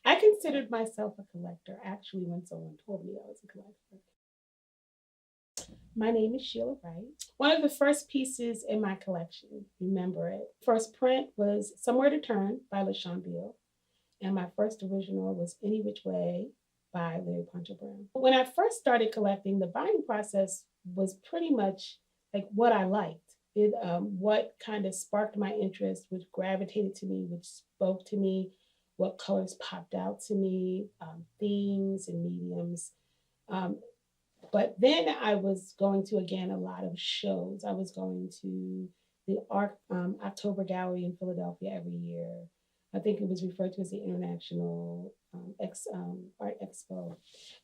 I considered myself a collector actually when someone told me I was a collector. My name is Sheila Wright. One of the first pieces in my collection, remember it. First print was Somewhere to Turn by LaShawn Beale, and my first original was Any Which Way by Larry Poncho Brown. When I first started collecting, the buying process was pretty much like what I liked. What kind of sparked my interest, which gravitated to me, which spoke to me, what colors popped out to me, themes and mediums. Um, but then I was going to, again, a lot of shows. I was going to the October Gallery in Philadelphia every year. I think it was referred to as the International Art Expo.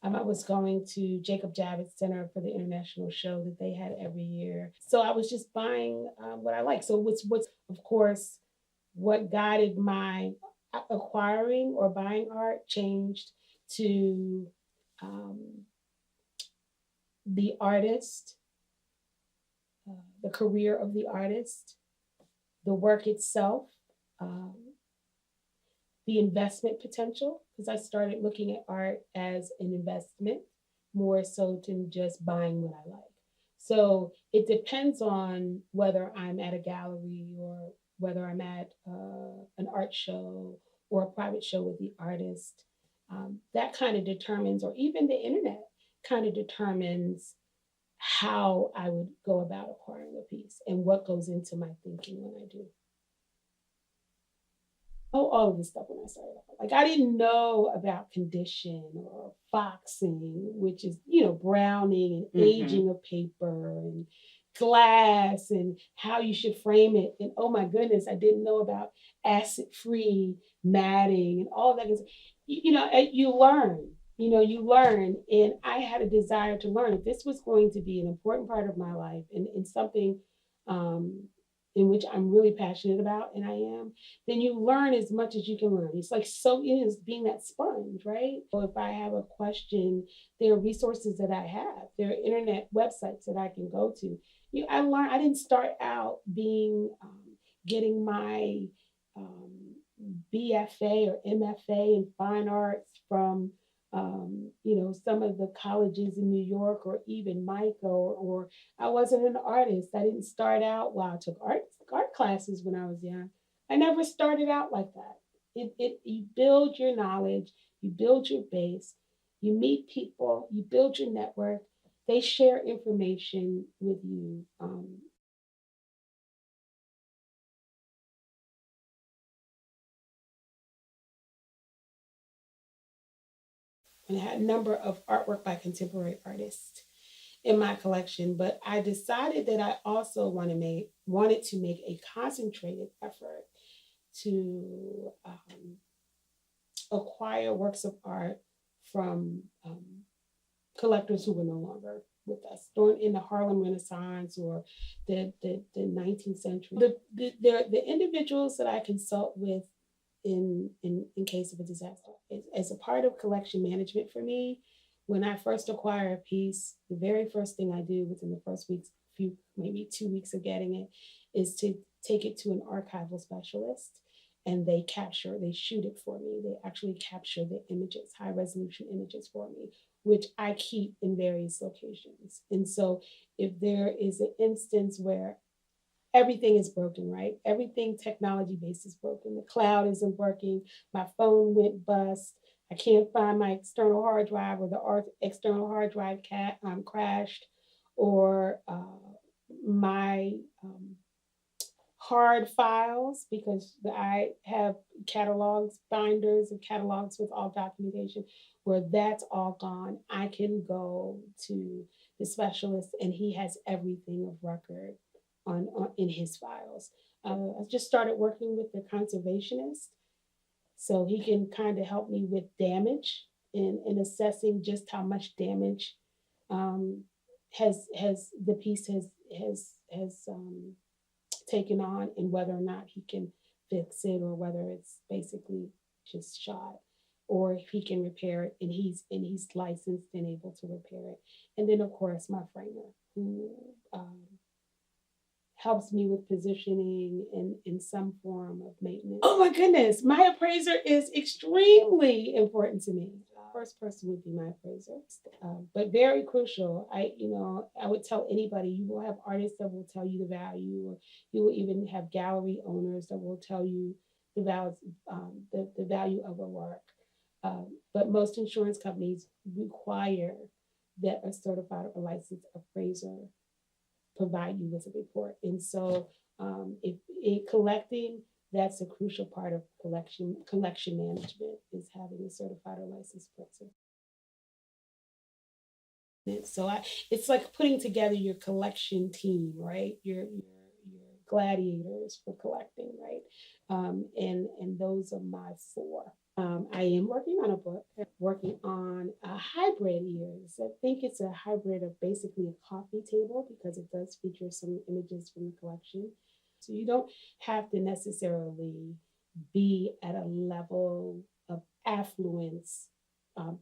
I was going to Jacob Javits Center for the international show that they had every year. So I was just buying what I like. So what's of course what guided my acquiring or buying art changed to um, the artist, the career of the artist, the work itself, um, the investment potential, because I started looking at art as an investment more so than just buying what I like. So it depends on whether I'm at a gallery or whether I'm at an art show or a private show with the artist. That kind of determines, or even the internet kind of determines how I would go about acquiring a piece and what goes into my thinking when I do. Oh, all of this stuff when I started off. Like I didn't know about condition or foxing, which is, browning and aging of paper and glass and how you should frame it. And oh my goodness, I didn't know about acid-free matting and all that. You learn, you learn. And I had a desire to learn. If this was going to be an important part of my life and something um, in which I'm really passionate about, and I am, then you learn as much as you can learn. It's like so it is being that sponge, right? So if I have a question, there are resources that I have. There are internet websites that I can go to. I learned. I didn't start out being getting my BFA or MFA in fine arts from some of the colleges in New York or even Micah or I wasn't an artist. I didn't start out. Well, I took art classes when I was young. I never started out like that. You build your knowledge, you build your base, you meet people, you build your network. They share information with you. And I had a number of artwork by contemporary artists in my collection, but I decided that I also wanted to make a concentrated effort to acquire works of art from collectors who were no longer with us during in the Harlem Renaissance or the 19th century. The individuals that I consult with in case of a disaster as a part of collection management for me. When I first acquire a piece, the very first thing I do within the first weeks, few maybe 2 weeks of getting it, is to take it to an archival specialist, and they shoot it for me. They actually capture the images, high resolution images for me, which I keep in various locations. And so if there is an instance where everything is broken, right? Everything technology based is broken. The cloud isn't working. My phone went bust. I can't find my external hard drive, or the external hard drive crashed, or my hard files, because I have catalogs, binders of catalogs with all documentation, where that's all gone. I can go to the specialist and he has everything of record on in his files. I just started working with the conservationist, so he can kind of help me with damage in assessing just how much damage um, has the piece has taken on, and whether or not he can fix it, or whether it's basically just shot, or if he can repair it, and he's licensed and able to repair it. And then of course my framer, who helps me with positioning and in some form of maintenance. Oh my goodness, my appraiser is extremely important to me. First person would be my appraiser, but very crucial. I would tell anybody, you will have artists that will tell you the value, or you will even have gallery owners that will tell you the value, the value of a work. But most insurance companies require that a certified or licensed appraiser provide you with a report. And so, if in collecting, that's a crucial part of collection management is having a certified or licensed appraiser. And so it's like putting together your collection team, right? Your gladiators for collecting, right? And those are my four. I am working on a book, working on a hybrid years. I think it's a hybrid of basically a coffee table because it does feature some images from the collection. So you don't have to necessarily be at a level of affluence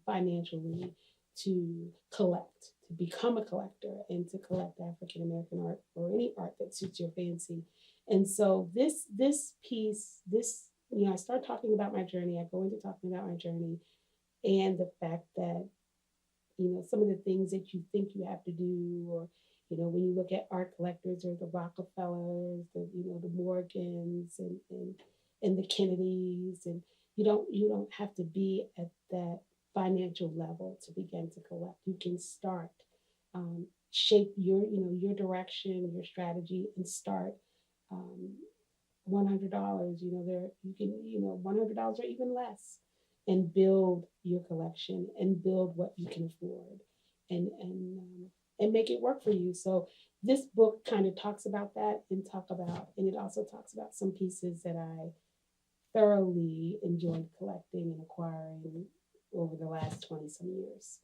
financially to collect, to become a collector and to collect African American art or any art that suits your fancy. And so this piece, I start talking about my journey. I go into talking about my journey and the fact that, some of the things that you think you have to do, or, when you look at art collectors or the Rockefellers, the Morgans and the Kennedys, and you don't have to be at that financial level to begin to collect. You can start, shape your direction, your strategy, and start. Um, $100, there you can, $100 or even less, and build your collection and build what you can afford, and make it work for you. So this book kind of talks about that, and it also talks about some pieces that I thoroughly enjoyed collecting and acquiring over the last 20 some years.